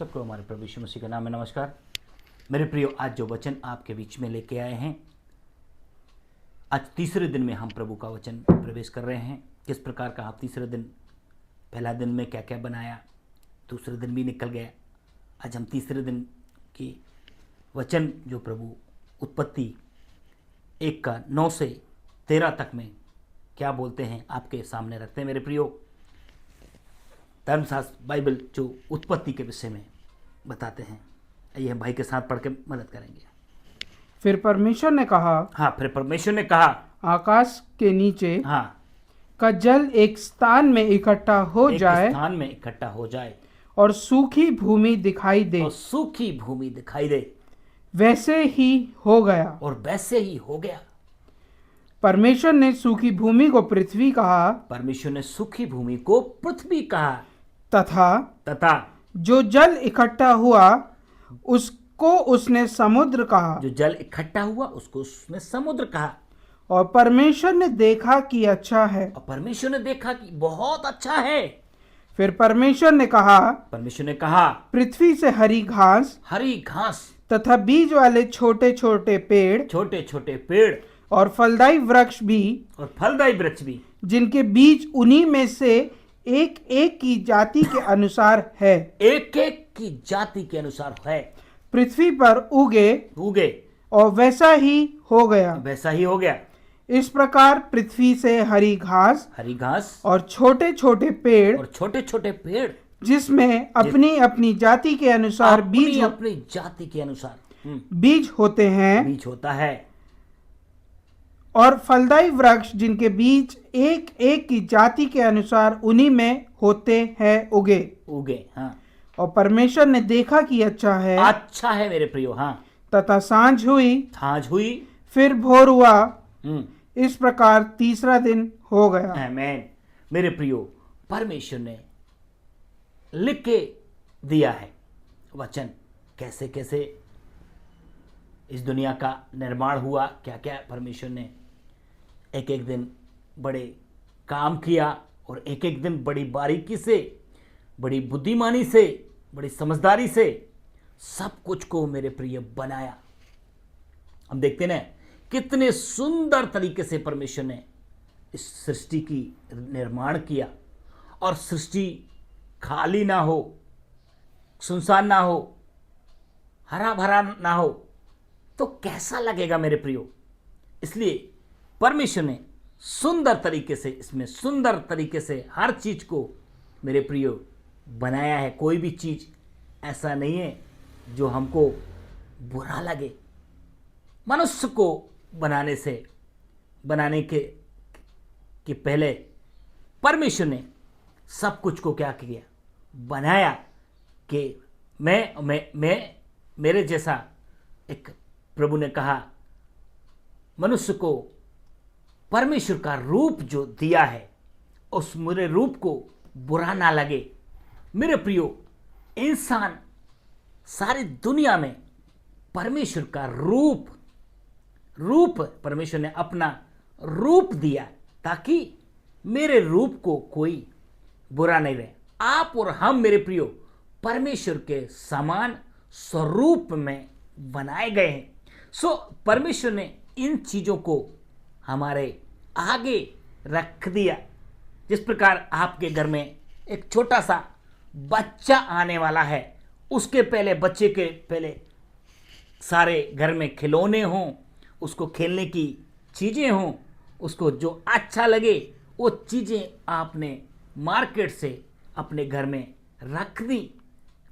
सबको हमारे प्रभु यीशु मसीह का नाम में नमस्कार। मेरे प्रियो, आज जो वचन आपके बीच में लेके आए हैं, आज तीसरे दिन में हम प्रभु का वचन प्रवेश कर रहे हैं। किस प्रकार का आप तीसरे दिन, पहला दिन में क्या क्या बनाया, दूसरे दिन भी निकल गया। आज हम तीसरे दिन की वचन जो प्रभु उत्पत्ति 1:9 से 13 तक में क्या बोलते हैं आपके सामने रखते हैं। मेरे प्रियो, धर्मशास्त्र बाइबल जो उत्पत्ति के विषय में बताते हैं, ये भाई के साथ पढ़ के मदद करेंगे। फिर परमेश्वर ने कहा, फिर परमेश्वर ने कहा, आकाश के नीचे हाँ का जल एक स्थान में इकट्ठा हो जाए, एक स्थान में इकट्ठा हो जाए और सूखी भूमि दिखाई दे। और सूखी भूमि दिखाई दे। वैसे ही हो गया। और वैसे ही हो गया। परमेश्वर ने सूखी भूमि को पृथ्वी कहा, परमेश्वर ने सूखी भूमि को पृथ्वी कहा, तथा जो जो जल इकट्ठा हुआ उसको उसने समुद्र कहा। जल इकट्ठा हुआ उसको उसने समुद्र कहा। और परमेश्वर ने देखा कि अच्छा है। और परमेश्वर ने देखा कि बहुत अच्छा है। फिर परमेश्वर ने कहा, परमेश्वर ने कहा, पृथ्वी से हरी घास तथा बीज वाले छोटे छोटे पेड़ और फलदायी वृक्ष भी, जिनके बीज उन्हीं में से एक एक की जाति के अनुसार है, एक एक की जाति के अनुसार है, पृथ्वी पर उगे। और वैसा ही हो गया। इस प्रकार पृथ्वी से हरी घास और छोटे छोटे पेड़ जिसमें अपनी अपनी जाति के अनुसार अपनी जाति के अनुसार बीज होता है, और फलदायी वृक्ष जिनके बीज एक एक की जाति के अनुसार उन्हीं में होते हैं उगे। हाँ। और परमेश्वर ने देखा कि अच्छा है मेरे प्रियो। हाँ। तथा सांझ हुई, फिर भोर हुआ। इस प्रकार तीसरा दिन हो गया। आमीन। मेरे प्रियो, परमेश्वर ने लिख के दिया है वचन, कैसे कैसे इस दुनिया का निर्माण हुआ, क्या क्या परमेश्वर ने एक एक दिन बड़े काम किया, और एक एक दिन बड़ी बारीकी से, बड़ी बुद्धिमानी से, बड़ी समझदारी से सब कुछ को मेरे प्रिय बनाया। हम देखते ना कितने सुंदर तरीके से परमेश्वर ने इस सृष्टि की निर्माण किया, और सृष्टि खाली ना हो, सुनसान ना हो, हरा भरा ना हो, तो कैसा लगेगा मेरे प्रियो। इसलिए परमेश्वर ने सुंदर तरीके से हर चीज को मेरे प्रियो बनाया है। कोई भी चीज ऐसा नहीं है जो हमको बुरा लगे। मनुष्य को बनाने के पहले परमेश्वर ने सब कुछ को क्या किया, बनाया कि मैं मेरे जैसा एक, प्रभु ने कहा मनुष्य को परमेश्वर का रूप जो दिया है, उस मेरे रूप को बुरा ना लगे। मेरे प्रियो, इंसान सारी दुनिया में परमेश्वर का रूप परमेश्वर ने अपना रूप दिया, ताकि मेरे रूप को कोई बुरा नहीं रहे। आप और हम मेरे प्रियो परमेश्वर के समान स्वरूप में बनाए गए हैं। सो परमेश्वर ने इन चीजों को हमारे आगे रख दिया। जिस प्रकार आपके घर में एक छोटा सा बच्चा आने वाला है, उसके पहले बच्चे के पहले सारे घर में खिलौने हों, उसको खेलने की चीजें हों, उसको जो अच्छा लगे वो चीजें आपने मार्केट से अपने घर में रख दी।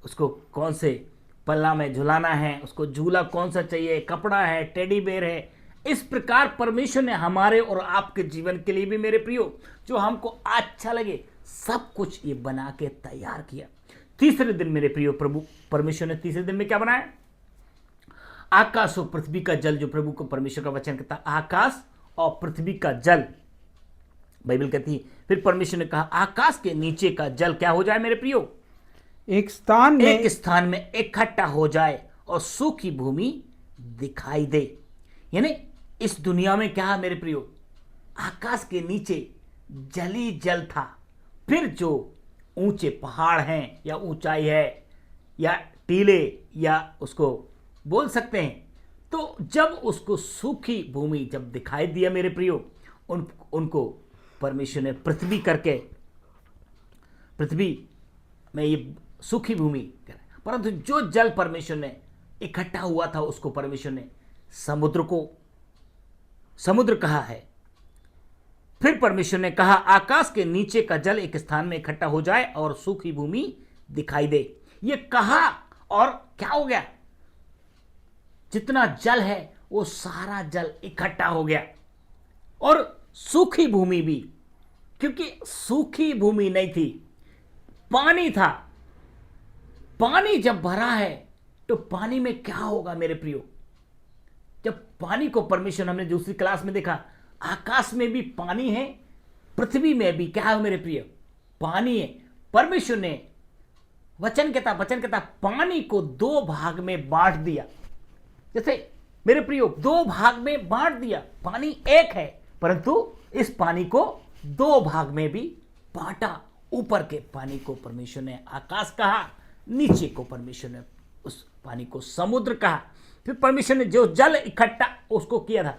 उसको कौन से पल्ला में झुलाना है, उसको झूला कौन सा चाहिए, कपड़ा है, टेडी बेयर है। इस प्रकार परमेश्वर ने हमारे और आपके जीवन के लिए भी मेरे प्रियो, जो हमको अच्छा लगे, सब कुछ ये बना के तैयार किया। तीसरे दिन मेरे प्रियो, प्रभु परमेश्वर ने तीसरे दिन में क्या बनाया? आकाश और पृथ्वी का जल। जो प्रभु को परमेश्वर का वचन कहता, आकाश और पृथ्वी का जल, बाइबल कहती है। फिर परमेश्वर ने कहा आकाश के नीचे का जल क्या हो जाए मेरे प्रियो, एक स्थान में इकट्ठा हो जाए और सूखी भूमि दिखाई दे। यानी इस दुनिया में क्या है मेरे प्रियो, आकाश के नीचे जल ही जल था। फिर जो ऊंचे पहाड़ हैं या ऊंचाई है या टीले या उसको बोल सकते हैं। तो जब उसको सूखी भूमि जब दिखाई दिया मेरे प्रियो, उनको परमेश्वर ने पृथ्वी करके, पृथ्वी में ये सूखी भूमि कर, परंतु जो जल परमेश्वर ने इकट्ठा हुआ था उसको परमेश्वर ने समुद्र कहा है। फिर परमेश्वर ने कहा आकाश के नीचे का जल एक स्थान में इकट्ठा हो जाए और सूखी भूमि दिखाई दे। ये कहा और क्या हो गया, जितना जल है वो सारा जल इकट्ठा हो गया। और सूखी भूमि भी, क्योंकि सूखी भूमि नहीं थी, पानी था। पानी जब भरा है तो पानी में क्या होगा मेरे प्रियो, जब पानी को परमेश्वर, हमने दूसरी क्लास में देखा, आकाश में भी पानी है, पृथ्वी में भी क्या है मेरे प्रिय, पानी है। परमेश्वर ने वचन कहता पानी को दो भाग में बांट दिया। जैसे मेरे प्रियो दो भाग में बांट दिया, पानी एक है परंतु इस पानी को दो भाग में भी बांटा। ऊपर के पानी को परमेश्वर ने आकाश कहा, नीचे को परमेश्वर ने उस पानी को समुद्र कहा। फिर परमेश्वर ने जो जल इकट्ठा उसको किया था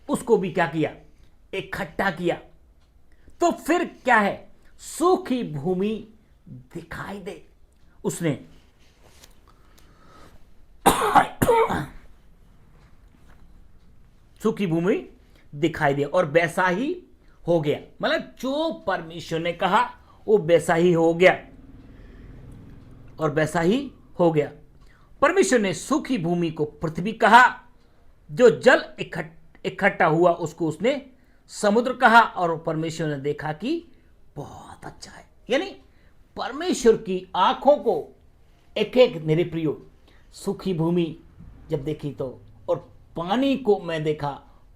उसको भी क्या किया, इकट्ठा किया। तो फिर क्या है, सूखी भूमि दिखाई दे, उसने सूखी भूमि दिखाई दे और वैसा ही हो गया। मतलब जो परमेश्वर ने कहा वो वैसा ही हो गया और वैसा ही हो गया। परमेश्वर ने सूखी भूमि को पृथ्वी कहा, जो जल इकट्ठा हुआ उसको उसने समुद्र कहा, और परमेश्वर ने देखा कि बहुत अच्छा है। यानी परमेश्वर की आंखों को एक एक, मेरे प्रियो, सूखी भूमि जब देखी तो, और पानी को मैं देखा,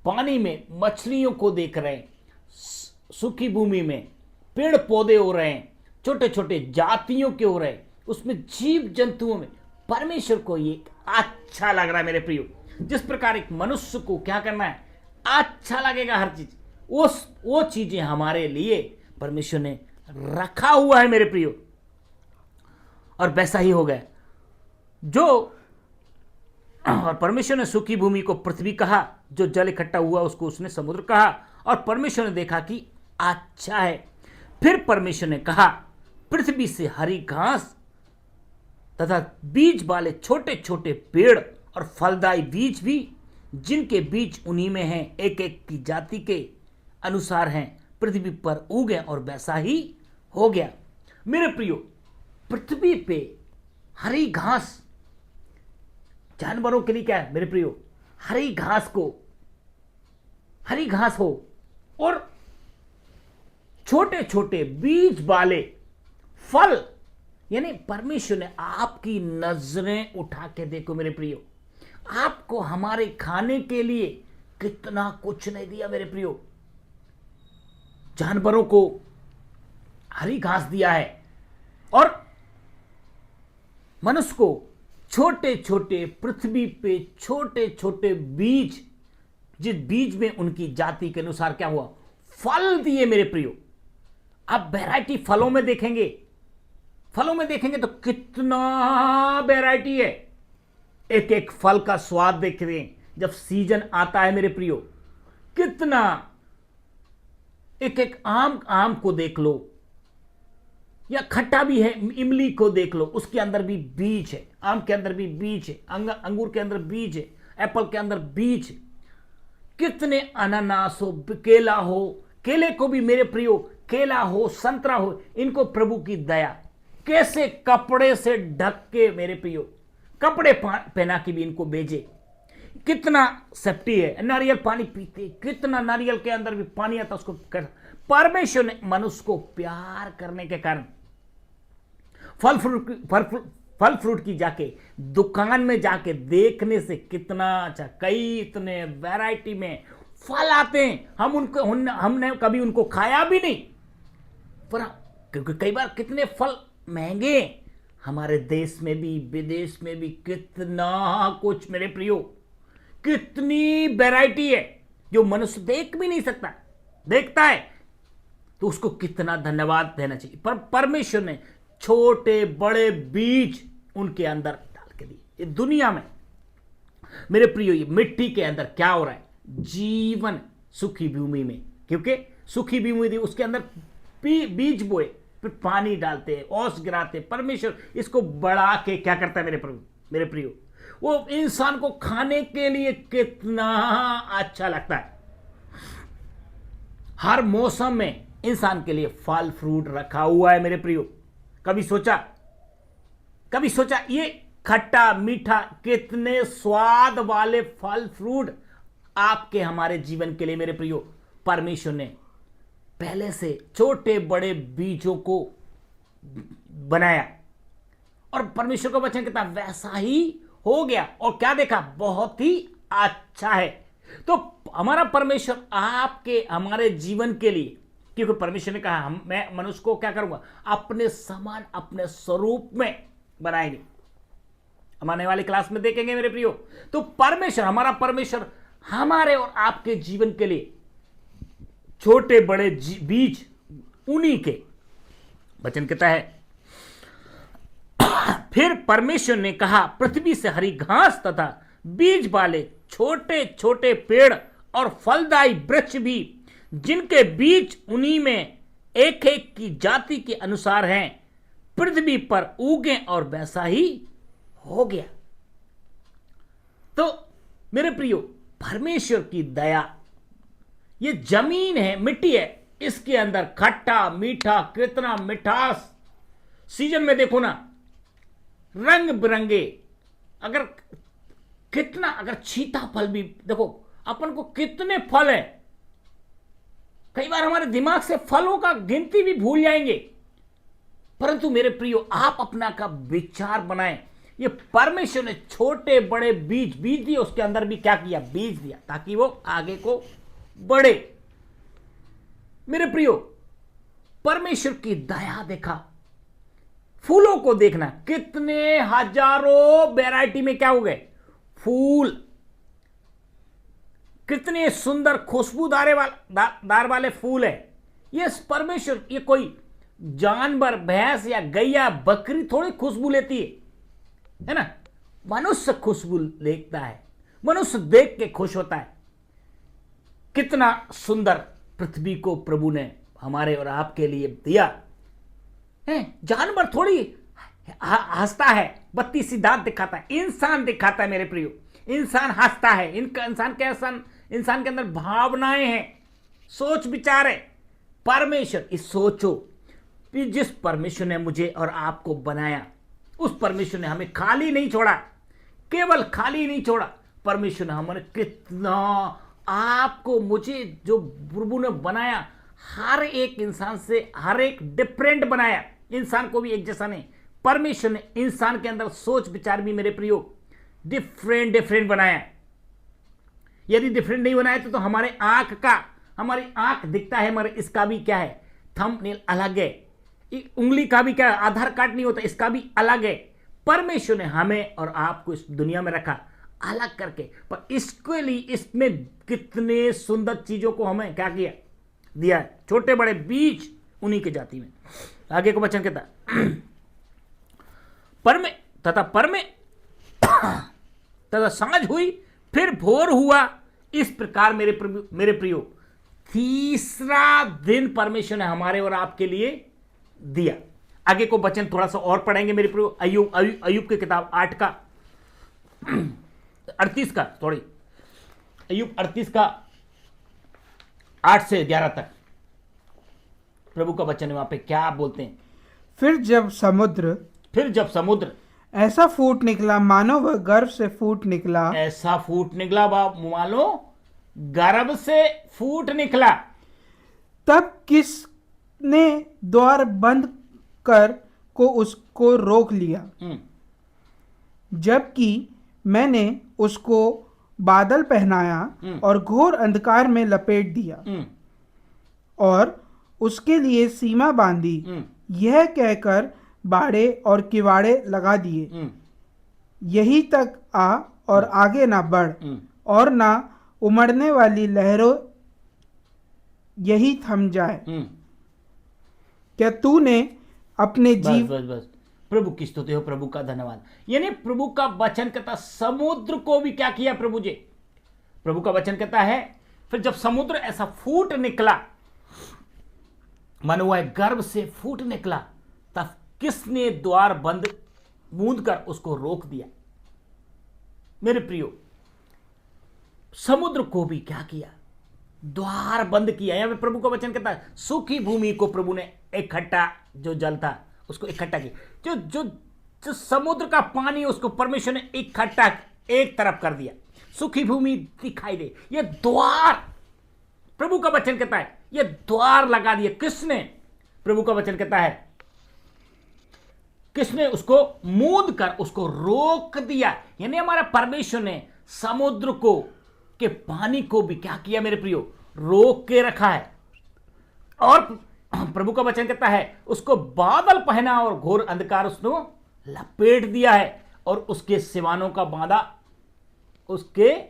पानी में मछलियों को देख रहे हैं, सूखी भूमि में पेड़ पौधे हो रहे हैं, छोटे छोटे जातियों के हो रहे हैं, उसमें जीव जंतुओं में परमेश्वर को ये अच्छा लग रहा है मेरे प्रियो। जिस प्रकार एक मनुष्य को क्या करना है, अच्छा लगेगा हर चीज, वो चीजें हमारे लिए परमेश्वर ने रखा हुआ है मेरे प्रियो, और वैसा ही हो गया। और परमेश्वर ने सूखी भूमि को पृथ्वी कहा, जो जल इकट्ठा हुआ उसको उसने समुद्र कहा, और परमेश्वर ने देखा कि अच्छा है। फिर परमेश्वर ने कहा पृथ्वी से हरी घास तथा बीज वाले छोटे छोटे पेड़ और फलदायी बीज भी, जिनके बीज उन्हीं में हैं, एक एक की जाति के अनुसार हैं, पृथ्वी पर उगे, और वैसा ही हो गया। मेरे प्रियो, पृथ्वी पे हरी घास जानवरों के लिए क्या है मेरे प्रियो, हरी घास हो और छोटे छोटे बीज वाले फल। यानी परमेश्वर ने आपकी नजरें उठा के देखो मेरे प्रियो, आपको हमारे खाने के लिए कितना कुछ नहीं दिया मेरे प्रियो। जानवरों को हरी घास दिया है, और मनुष्य को छोटे छोटे, पृथ्वी पे छोटे छोटे बीज, जिस बीज में उनकी जाति के अनुसार क्या हुआ, फल दिए मेरे प्रियो। आप वैरायटी फलों में देखेंगे तो कितना वैरायटी है। एक एक फल का स्वाद देख रहे हैं जब सीजन आता है मेरे प्रियो, कितना, एक एक आम को देख लो, या खट्टा भी है, इमली को देख लो, उसके अंदर भी बीज है, आम के अंदर भी बीज है, अंगूर के अंदर बीज है, एप्पल के अंदर बीज है। कितने अनानास हो, केला हो, केले को भी मेरे प्रियो, केला हो, संतरा हो, इनको प्रभु की दया, कैसे कपड़े से ढक के मेरे प्रियो, कपड़े पहना के भी इनको भेजे। कितना सेफ्टी है, नारियल पानी पीते, कितना नारियल के अंदर भी पानी आता उसको कर। परमेश्वर ने मनुष्य को प्यार करने के कारण फल फ्रूट की जाके दुकान में जाके देखने से कितना अच्छा, कई इतने वैरायटी में फल आते हैं, हमने कभी उनको खाया भी नहीं, पर क्योंकि कई बार कितने फल महंगे, हमारे देश में भी विदेश में भी कितना कुछ मेरे प्रियो, कितनी वैरायटी है जो मनुष्य देख भी नहीं सकता, देखता है तो उसको कितना धन्यवाद देना चाहिए। पर परमेश्वर ने छोटे बड़े बीज उनके अंदर डाल के दिए। ये दुनिया में मेरे प्रियो, ये मिट्टी के अंदर क्या हो रहा है? जीवन सूखी भूमि में, क्योंकि सूखी भूमि थी, उसके अंदर बीज बोए, फिर पानी डालते हैं, ओस गिराते हैं। परमेश्वर इसको बढ़ा के क्या करता है मेरे प्रभु, मेरे प्रियो? वो इंसान को खाने के लिए कितना अच्छा लगता है। हर मौसम में इंसान के लिए फल फ्रूट रखा हुआ है मेरे प्रियो। कभी सोचा ये खट्टा मीठा कितने स्वाद वाले फल फ्रूट आपके हमारे जीवन के लिए मेरे प्रियो परमेश्वर ने पहले से छोटे बड़े बीजों को बनाया। और परमेश्वर का वचन कहता है वैसा ही हो गया। और क्या देखा? बहुत ही अच्छा है। तो हमारा परमेश्वर आपके हमारे जीवन के लिए, क्योंकि परमेश्वर ने कहा मैं मनुष्य को क्या करूंगा? अपने समान अपने स्वरूप में बनाएंगे। हम आने वाली क्लास में देखेंगे मेरे प्रियो। तो परमेश्वर, हमारा परमेश्वर हमारे और आपके जीवन के लिए छोटे बड़े बीज उन्हीं के वचन कहता है। फिर परमेश्वर ने कहा पृथ्वी से हरी घास तथा बीज वाले छोटे छोटे पेड़ और फलदायी वृक्ष भी, जिनके बीज उन्हीं में एक एक की जाति के अनुसार हैं, पृथ्वी पर उगे, और वैसा ही हो गया। तो मेरे प्रियो, परमेश्वर की दया, ये जमीन है, मिट्टी है, इसके अंदर खट्टा मीठा कितना मिठास। सीजन में देखो ना, रंग बिरंगे, अगर कितना, अगर सीताफल भी देखो, अपन को कितने फल है। कई बार हमारे दिमाग से फलों का गिनती भी भूल जाएंगे। परंतु मेरे प्रियो, आप अपना का विचार बनाएं। ये परमेश्वर ने छोटे बड़े बीज दिए, उसके अंदर भी क्या किया? बीज दिया, ताकि वो आगे को बढ़े। मेरे प्रियो, परमेश्वर की दया देखा। फूलों को देखना, कितने हजारों वैरायटी में क्या हो गए? फूल। कितने सुंदर खुशबूदार वाले फूल है। ये परमेश्वर, ये कोई जानवर, भैंस या गैया बकरी थोड़ी खुशबू लेती है ना? मनुष्य खुशबू देखता है, मनुष्य देख के खुश होता है। कितना सुंदर पृथ्वी को प्रभु ने हमारे और आपके लिए दिया है। जानवर थोड़ी हंसता है, बत्ती सी दांत दिखाता है, इंसान दिखाता है मेरे प्रियो। इंसान हंसता है, इंसान के अंदर भावनाएं हैं, सोच विचार है। परमेश्वर, इस सोचो कि जिस परमेश्वर ने मुझे और आपको बनाया, उस परमेश्वर ने हमें खाली नहीं छोड़ा, केवल खाली नहीं छोड़ा। परमेश्वर ने हमें कितना, आपको मुझे जो प्रभु ने बनाया, हर एक इंसान से हर एक डिफरेंट बनाया। इंसान को भी एक जैसा नहीं। परमेश्वर ने इंसान के अंदर सोच विचार भी मेरे प्रियो डिफरेंट बनाया। यदि डिफरेंट नहीं बनाया तो हमारी आंख दिखता है, हमारे इसका भी क्या है? थंबनेल अलग है। उंगली का भी क्या है? आधार कार्ड नहीं होता, इसका भी अलग है। परमेश्वर ने हमें और आपको इस दुनिया में रखा अलग करके, पर इसके लिए इसमें कितने सुंदर चीजों को हमें क्या किया? दिया है। छोटे बड़े बीज उन्हीं की जाति में। आगे को वचन कहता तथा सांझ हुई, फिर भोर हुआ। इस प्रकार मेरे प्रियो, तीसरा दिन परमेश्वर ने हमारे और आपके लिए दिया। आगे को वचन थोड़ा सा और पढ़ेंगे मेरे प्रियो। अय्यूब की किताब 8 का 38 का, सॉरी, अय्यूब 38 का 8 से 11 तक प्रभु का वचन है। वहां पे क्या बोलते हैं? फिर जब समुद्र ऐसा फूट निकला मानो वह गर्भ से फूट निकला, ऐसा फूट निकला मानो गर्भ से फूट निकला। तब किसने द्वार बंद कर को उसको रोक लिया, जबकि मैंने उसको बादल पहनाया और घोर अंधकार में लपेट दिया और उसके लिए सीमा बांधी, यह कहकर बाड़े और किवाड़े लगा दिए, यही तक आ और आगे ना बढ़, और ना उमड़ने वाली लहरों यही थम जाए। क्या तूने अपने जीव बस बस, प्रभु की स्तुति हो, प्रभु का धन्यवाद। यानी प्रभु का वचन कहता समुद्र को भी क्या किया प्रभु जी, प्रभु का वचन कहता है फिर जब समुद्र ऐसा फूट निकला, मानो वह गर्भ से फूट निकला, तब किसने द्वार बंद मूंद कर उसको रोक दिया। मेरे प्रियो, समुद्र को भी क्या किया, द्वार बंद किया। यहां पे प्रभु का वचन कहता है सूखी भूमि को प्रभु ने इकट्ठा, जो जल था उसको इकट्ठा किया, जो जो जो समुद्र का पानी उसको परमेश्वर ने इकट्ठा एक तरफ कर दिया, सूखी भूमि दिखाई दे। ये द्वार, प्रभु का वचन कहता है ये द्वार लगा दिया किसने, प्रभु का वचन कहता है किसने उसको मूंद कर उसको रोक दिया। यानी हमारा परमेश्वर ने समुद्र को के पानी को भी क्या किया मेरे प्रियो, रोक के रखा है। और प्रभु का वचन कहता है उसको बादल पहना और घोर अंधकार उसने लपेट दिया है, और उसके सिवानों का बांधा, उसके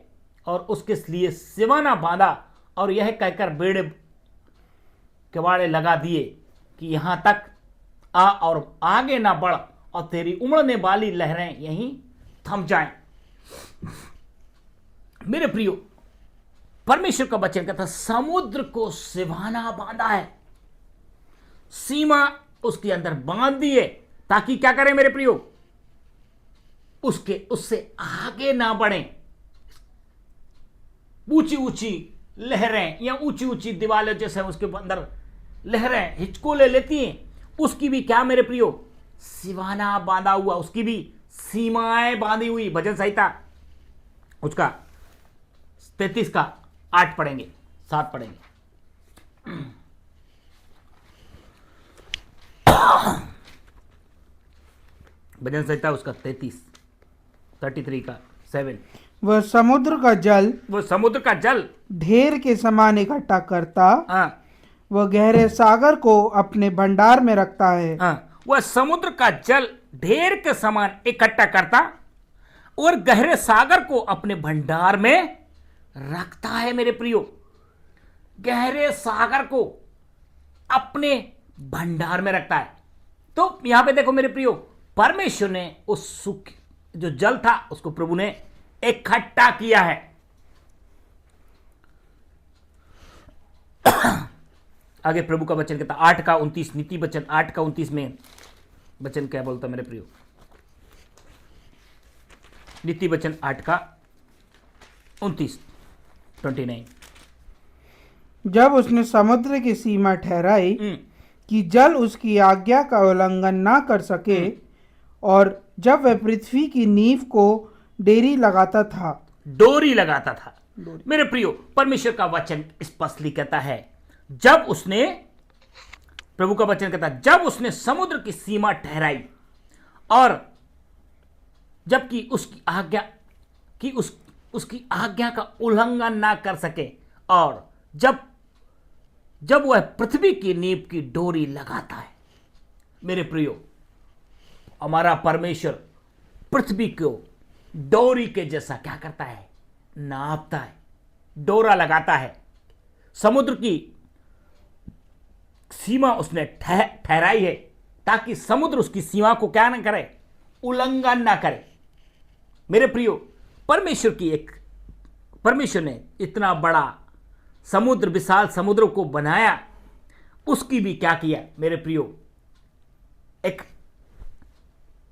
और उसके लिए सिवाना बांधा, और यह कहकर बेड़े किवाड़े लगा दिए कि यहां तक आ और आगे ना बढ़, और तेरी उमड़ने वाली लहरें यहीं थम जाएं। मेरे प्रियो, परमेश्वर का वचन कहता समुद्र को सिवाना बांधा है, सीमा उसके अंदर बांध दिए, ताकि क्या करें मेरे प्रियो, उससे आगे ना बढ़े। ऊंची ऊंची लहरें या ऊंची ऊंची दीवारें जैसे उसके अंदर लहरें हिचकोले लेती हैं, उसकी भी क्या मेरे प्रियो, सिवाना बांधा हुआ, उसकी भी सीमाएं बांधी हुई। भजन संहिता उसका 33 का 8 पढ़ेंगे, 7 पढ़ेंगे। भजन संहिता उसका 33 का 7। वह समुद्र का जल ढेर के समान इकट्ठा करता, वह गहरे सागर को अपने भंडार में रखता है। वह समुद्र का जल ढेर के समान इकट्ठा करता और गहरे सागर को अपने भंडार में रखता है। मेरे प्रियो, गहरे सागर को अपने भंडार में रखता है। तो यहां पे देखो मेरे प्रियो, परमेश्वर ने उस सुख जो जल था उसको प्रभु ने इकट्ठा किया है। आगे प्रभु का वचन कहता 8 का 29, नीति वचन 8 का 29 में वचन क्या बोलता मेरे प्रियो, नीति वचन 8 का 29। जब उसने समुद्र की सीमा ठहराई कि जल उसकी आज्ञा का उल्लंघन ना कर सके, और जब वह पृथ्वी की नींव को डोरी लगाता था। मेरे प्रियो, परमेश्वर का वचन स्पष्टली कहता है जब उसने, प्रभु का वचन कहता है जब उसने समुद्र की सीमा ठहराई, और जबकि उसकी आज्ञा कि उसकी आज्ञा का उल्लंघन ना कर सके, और जब वह पृथ्वी की नींव की डोरी लगाता है। मेरे प्रियो, हमारा परमेश्वर पृथ्वी को डोरी के जैसा क्या करता है, नापता है, डोरा लगाता है। समुद्र की सीमा उसने ठहराई है, ताकि समुद्र उसकी सीमा को क्या ना करे, उल्लंघन ना करे। मेरे प्रियो, परमेश्वर ने इतना बड़ा समुद्र, विशाल समुद्र को बनाया, उसकी भी क्या किया मेरे प्रियो, एक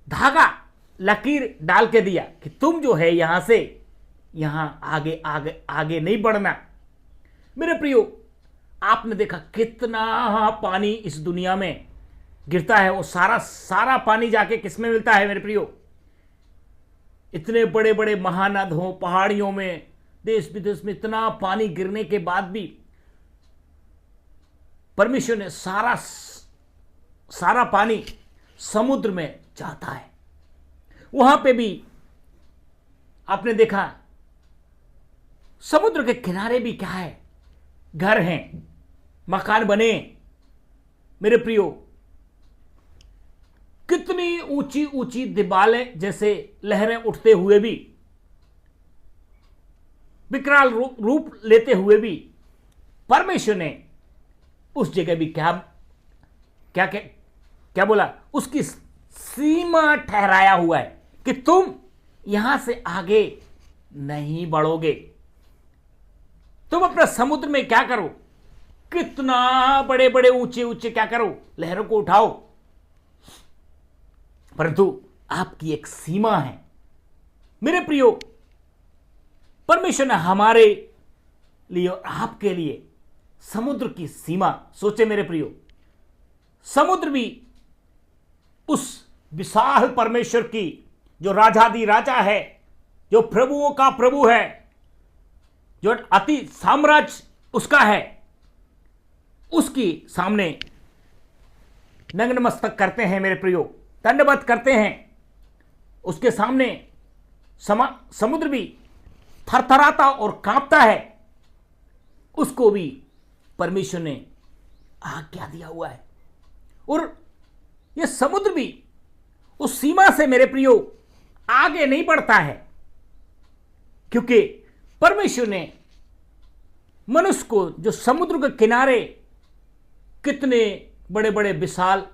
धागा लकीर डाल के दिया कि तुम जो है यहां से यहां आगे आगे आगे नहीं बढ़ना। मेरे प्रियो, आपने देखा कितना पानी इस दुनिया में गिरता है, वो सारा पानी जाके किसमें मिलता है मेरे प्रियो, इतने बड़े बड़े महानदों, पहाड़ियों में, देश विदेश में इतना पानी गिरने के बाद भी परमेश्वर ने सारा पानी समुद्र में जाता है। वहां पे भी आपने देखा समुद्र के किनारे भी क्या है, घर हैं, मकान बने। मेरे प्रियो, कितनी ऊंची ऊंची दीवारें जैसे लहरें उठते हुए भी, विकराल रूप लेते हुए भी, परमेश्वर ने उस जगह भी क्या क्या क्या बोला? उसकी सीमा ठहराया हुआ है कि तुम यहां से आगे नहीं बढ़ोगे। तुम अपना समुद्र में क्या करो? कितना बड़े बड़े ऊंचे ऊंचे क्या करो? लहरों को उठाओ, परंतु आपकी एक सीमा है। मेरे प्रियो, परमेश्वर ने हमारे लिए और आपके लिए समुद्र की सीमा, सोचे मेरे प्रियो, समुद्र भी उस विशाल परमेश्वर की, जो राजाधि राजा है, जो प्रभुओं का प्रभु है, जो अति साम्राज्य उसका है, उसकी सामने नग्न मस्तक करते हैं मेरे प्रियो, दंडवत करते हैं। उसके सामने समुद्र भी थरथराता और कांपता है। उसको भी परमेश्वर ने आज्ञा दिया हुआ है। और यह समुद्र भी उस सीमा से मेरे प्रियो आगे नहीं बढ़ता है, क्योंकि परमेश्वर ने मनुष्य को, जो समुद्र के किनारे कितने बड़े बड़े विशाल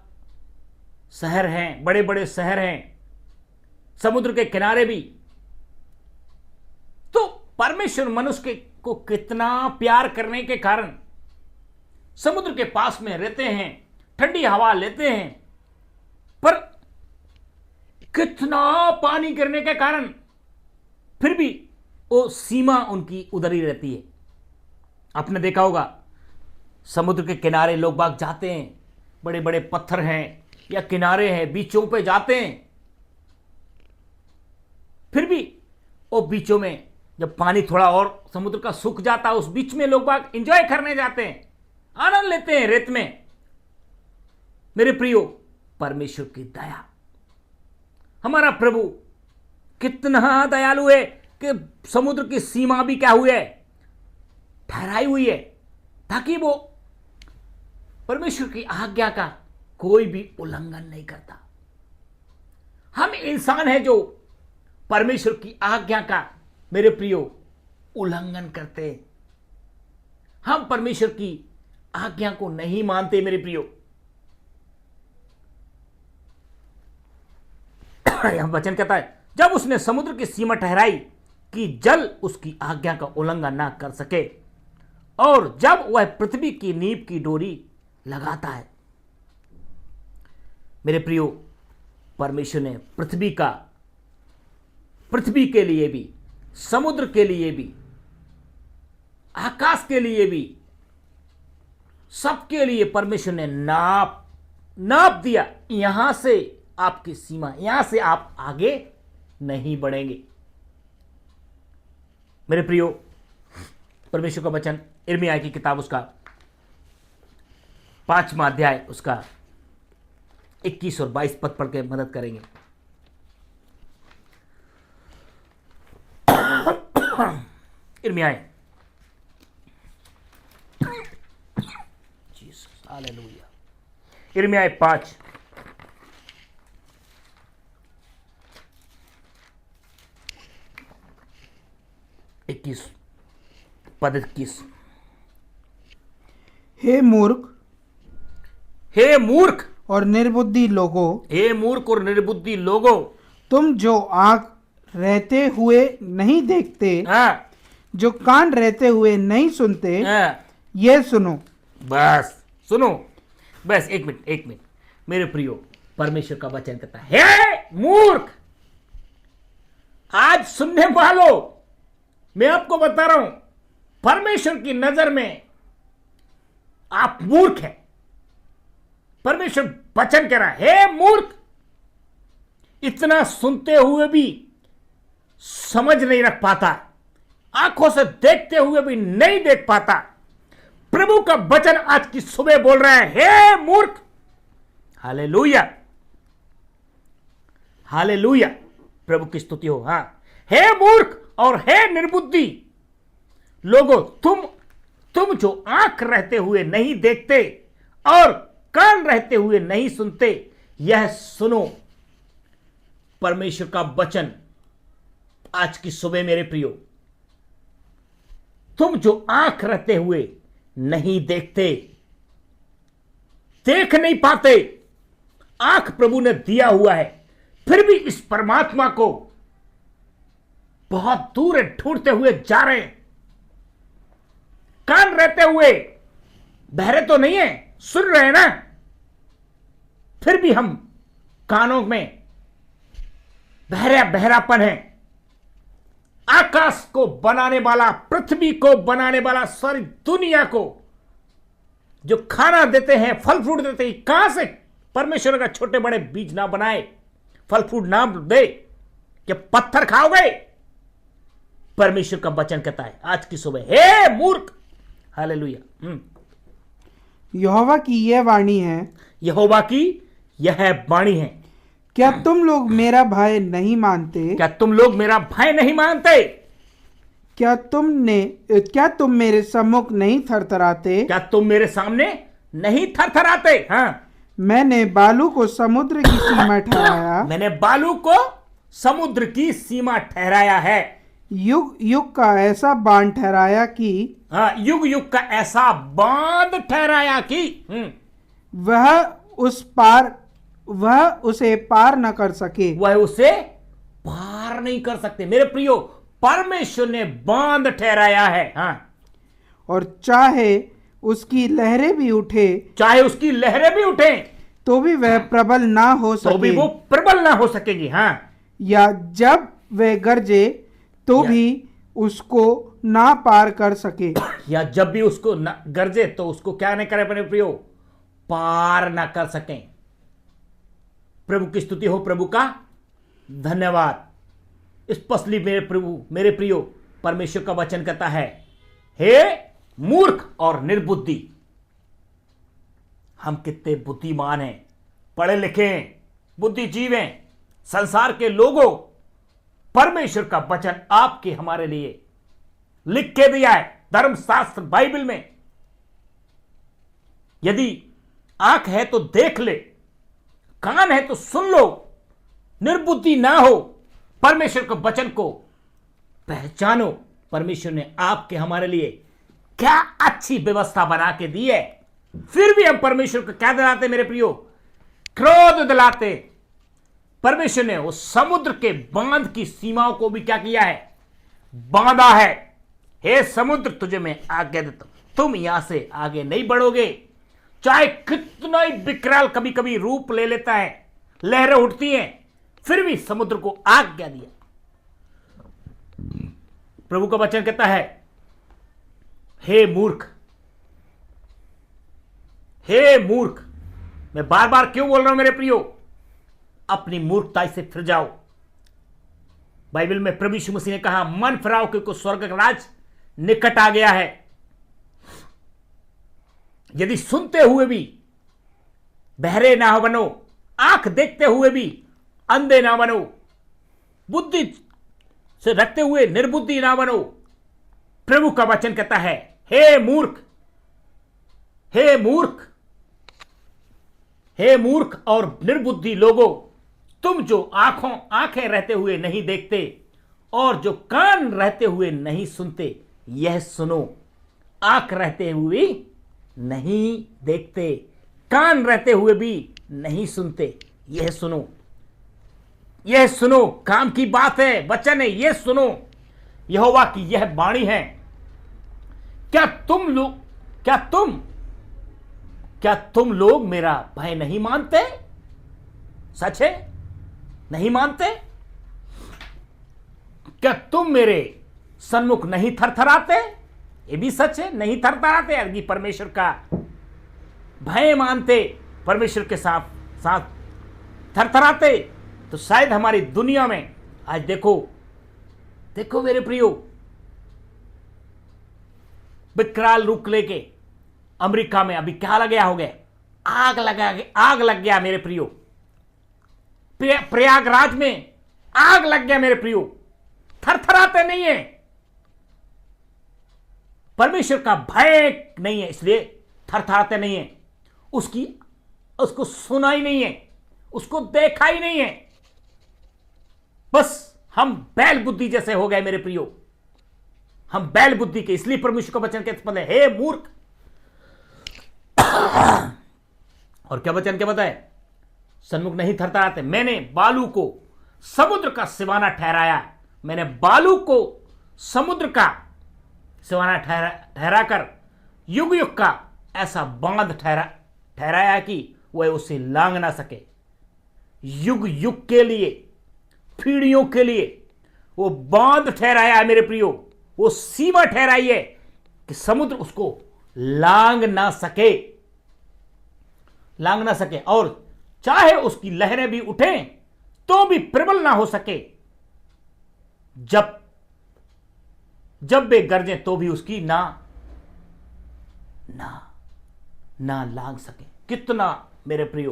शहर हैं, बड़े बड़े शहर हैं समुद्र के किनारे भी, तो परमेश्वर मनुष्य को कितना प्यार करने के कारण समुद्र के पास में रहते हैं, ठंडी हवा लेते हैं, पर कितना पानी गिरने के कारण फिर भी वो सीमा उनकी उधर ही रहती है। आपने देखा होगा समुद्र के किनारे लोग बाग जाते हैं, बड़े बड़े पत्थर हैं या किनारे हैं, बीचों पे जाते हैं, फिर भी वो बीचों में जब पानी थोड़ा और समुद्र का सूख जाता है, उस बीच में लोग बाग एंजॉय करने जाते हैं, आनंद लेते हैं रेत में। मेरे प्रियो, परमेश्वर की दया, हमारा प्रभु कितना दयालु है कि समुद्र की सीमा भी क्या हुई है? ठहराई हुई है, ताकि वो परमेश्वर की आज्ञा का कोई भी उल्लंघन नहीं करता। हम इंसान हैं जो परमेश्वर की आज्ञा का मेरे प्रियो उल्लंघन करते हैं। हम परमेश्वर की आज्ञा को नहीं मानते मेरे प्रियो। यह वचन कहता है, जब उसने समुद्र की सीमा ठहराई कि जल उसकी आज्ञा का उल्लंघन ना कर सके, और जब वह पृथ्वी की नींव की डोरी लगाता है। मेरे प्रियो, परमेश्वर ने पृथ्वी के लिए भी, समुद्र के लिए भी, आकाश के लिए भी, सबके लिए परमेश्वर ने नाप दिया। यहां से आपकी सीमा, यहां से आप आगे नहीं बढ़ेंगे। मेरे प्रियो, परमेश्वर का वचन यिर्मयाह की किताब, उसका 5वां अध्याय, उसका 21 और 22 पद पढ़ के मदद करेंगे। यिर्मयाह, जीसस, हालेलुया। यिर्मयाह 5 21 पद 21। हे मूर्ख और निर्बुद्धि लोगों, हे मूर्ख और निर्बुद्धि लोगों, तुम जो आंख रहते हुए नहीं देखते, जो कान रहते हुए नहीं सुनते, ये सुनो। बस सुनो, बस एक मिनट। मेरे प्रियो, परमेश्वर का वचन कहता है, हे मूर्ख, आज सुनने वालों, मैं आपको बता रहा हूं, परमेश्वर की नजर में आप मूर्ख हैं। परमेश्वर वचन कह रहा है, हे मूर्ख, इतना सुनते हुए भी समझ नहीं रख पाता, आंखों से देखते हुए भी नहीं देख पाता। प्रभु का वचन आज की सुबह बोल रहा है, हे मूर्ख। हालेलुया, हालेलुया, प्रभु की स्तुति हो। हाँ, हे मूर्ख और हे निर्बुद्धि लोगों, तुम जो आंख रहते हुए नहीं देखते और कान रहते हुए नहीं सुनते, यह सुनो। परमेश्वर का वचन आज की सुबह मेरे प्रियो, तुम जो आंख रहते हुए नहीं देखते, देख नहीं पाते, आंख प्रभु ने दिया हुआ है, फिर भी इस परमात्मा को बहुत दूर ढूंढते हुए जा रहे हैं। कान रहते हुए बहरे तो नहीं है, सुन रहे हैं ना, फिर भी हम कानों में बहरापन है। आकाश को बनाने वाला, पृथ्वी को बनाने वाला, सारी दुनिया को जो खाना देते हैं, फल फ्रूट देते हैं, कहां से परमेश्वर का छोटे बड़े बीज ना बनाए, फल फ्रूट ना दे कि पत्थर खाओगे? परमेश्वर का वचन कहता है आज की सुबह, हे मूर्ख, हालेलुया। यहोवा की यह वाणी है, यहोवा की यह वाणी है, क्या तुम लोग मेरा भय नहीं मानते? क्या तुम लोग मेरा भय नहीं मानते? क्या तुम मेरे सम्मुख नहीं थरथराते? क्या तुम मेरे सामने नहीं थरथराते? हाँ, मैंने बालू को समुद्र की सीमा ठहराया, मैंने बालू को समुद्र की सीमा ठहराया है। युग युग का ऐसा बांध ठहराया कि, हाँ, युग युग का ऐसा बांध ठहराया कि वह उसे पार न कर सके। वह उसे पार नहीं कर सकते। मेरे प्रियो, परमेश्वर ने बांध ठहराया है। हाँ, और चाहे उसकी लहरें भी उठे, तो भी वह प्रबल ना हो सके, तो भी वो प्रबल ना हो सकेगी। हाँ, या जब वह गरजे तो भी उसको ना पार कर सके, या जब भी उसको गरजे तो उसको क्या नहीं करे मेरे प्रियो, पार ना कर सकें। प्रभु की स्तुति हो, प्रभु का धन्यवाद। स्पष्टली मेरे प्रियो, परमेश्वर का वचन कहता है, हे मूर्ख और निर्बुद्धि। हम कितने बुद्धिमान हैं, पढ़े लिखे हैं, बुद्धिजीव हैं, संसार के लोगों, परमेश्वर का वचन आपके हमारे लिए लिख के दिया है धर्मशास्त्र बाइबल में। यदि आंख है तो देख ले, कान है तो सुन लो, निर्बुद्धि ना हो, परमेश्वर के वचन को पहचानो। परमेश्वर ने आपके हमारे लिए क्या अच्छी व्यवस्था बना के दी है, फिर भी हम परमेश्वर को क्या दिलाते मेरे प्रियो, क्रोध दिलाते। परमेश्वर ने उस समुद्र के बांध की सीमाओं को भी क्या किया है, बांधा है। हे समुद्र, तुझे मैं आज्ञा देता हूं, तुम यहां से आगे नहीं बढ़ोगे। चाहे कितना ही विकराल कभी कभी रूप ले लेता है, लहरें उठती हैं, फिर भी समुद्र को आज्ञा दिया। प्रभु का वचन कहता है, हे मूर्ख, हे मूर्ख। मैं बार बार क्यों बोल रहा हूं मेरे प्रियो, अपनी मूर्खता से फिर जाओ। बाइबल में प्रभु यीशु मसीह ने कहा, मन फिराओ क्योंकि स्वर्ग का राज निकट आ गया है। यदि सुनते हुए भी बहरे ना बनो, आंख देखते हुए भी अंधे ना बनो, बुद्धि से रखते हुए निर्बुद्धि ना बनो। प्रभु का वचन कहता है, हे मूर्ख, हे मूर्ख, हे मूर्ख और निर्बुद्धि लोगों, तुम जो आंखें रहते हुए नहीं देखते और जो कान रहते हुए नहीं सुनते, यह सुनो। आंख रहते हुए नहीं देखते, कान रहते हुए भी नहीं सुनते, यह सुनो। यह सुनो, काम की बात है, वचन है, यह सुनो। यहोवा की यह वाणी है। क्या तुम लोग मेरा भय नहीं मानते? सच है, नहीं मानते? क्या तुम मेरे सन्मुख नहीं थरथराते? ये भी सच है, नहीं थरथराते। यदि परमेश्वर का भय मानते, परमेश्वर के साथ थरथराते, तो शायद हमारी दुनिया में आज देखो मेरे प्रियो, विकराल रूप लेके अमेरिका में अभी क्या लग गया, आग लग गया मेरे प्रियो। प्रयागराज में आग लग गया मेरे प्रियो। थरथराते नहीं है, परमेश्वर का भय नहीं है, इसलिए थरथराते नहीं है। उसको सुना ही नहीं है, उसको देखा ही नहीं है। बस हम बैल बुद्धि जैसे हो गए मेरे प्रियो, हम बैल बुद्धि के। इसलिए परमेश्वर का वचन कहते हैं, हे मूर्ख। और क्या वचन क्या बताए, सन्मुख नहीं थरथराते। मैंने बालू को समुद्र का सिवाना ठहराया, मैंने बालू को समुद्र का सिवाना ठहराकर युग युग का ऐसा बांध ठहराया कि वह उसे लांग ना सके। युग युग के लिए, पीढ़ियों के लिए वो बांध ठहराया है मेरे प्रियो, वो सीमा ठहराई है कि समुद्र उसको लांग ना सके, और चाहे उसकी लहरें भी उठें तो भी प्रबल ना हो सके। जब वे गरजें तो भी उसकी ना लांग सके। कितना मेरे प्रियो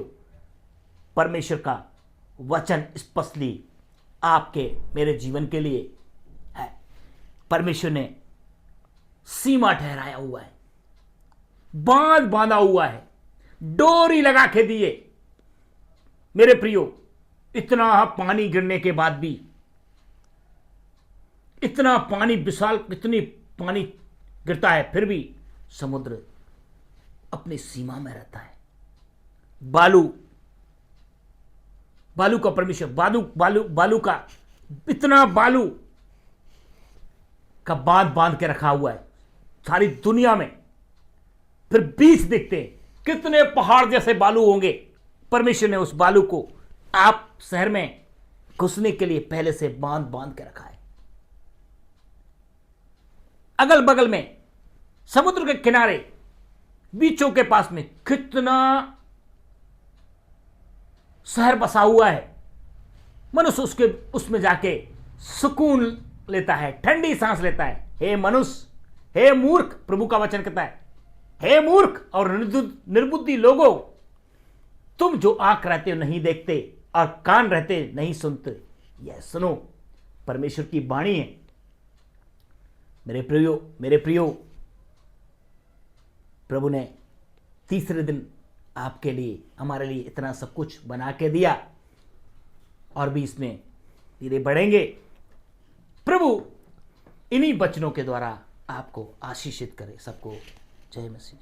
परमेश्वर का वचन स्पष्टली आपके मेरे जीवन के लिए है। परमेश्वर ने सीमा ठहराया हुआ है, बांध बांधा हुआ है, डोरी लगा के दिए। मेरे प्रियो, इतना पानी गिरने के बाद भी, इतना पानी विशाल, इतनी पानी गिरता है, फिर भी समुद्र अपनी सीमा में रहता है। बालू का परमेश्वर, बालू का इतना बालू का बांध के रखा हुआ है सारी दुनिया में। फिर बीच देखते हैं कितने पहाड़ जैसे बालू होंगे। परमेश्वर ने उस बालू को आप शहर में घुसने के लिए पहले से बांध के रखा है। अगल बगल में समुद्र के किनारे, बीचों के पास में कितना शहर बसा हुआ है। मनुष्य उसमें जाके सुकून लेता है, ठंडी सांस लेता है। हे मनुष्य, हे मूर्ख, प्रभु का वचन कहता है, हे मूर्ख और निर्बुद्धि लोगों, तुम जो आंख रहते हो नहीं देखते और कान रहते नहीं सुनते, यह सुनो, परमेश्वर की वाणी है। मेरे प्रियो, प्रभु ने तीसरे दिन आपके लिए, हमारे लिए इतना सब कुछ बना के दिया, और भी इसमें धीरे बढ़ेंगे। प्रभु इन्हीं वचनों के द्वारा आपको आशीषित करे। सबको जय मसीह।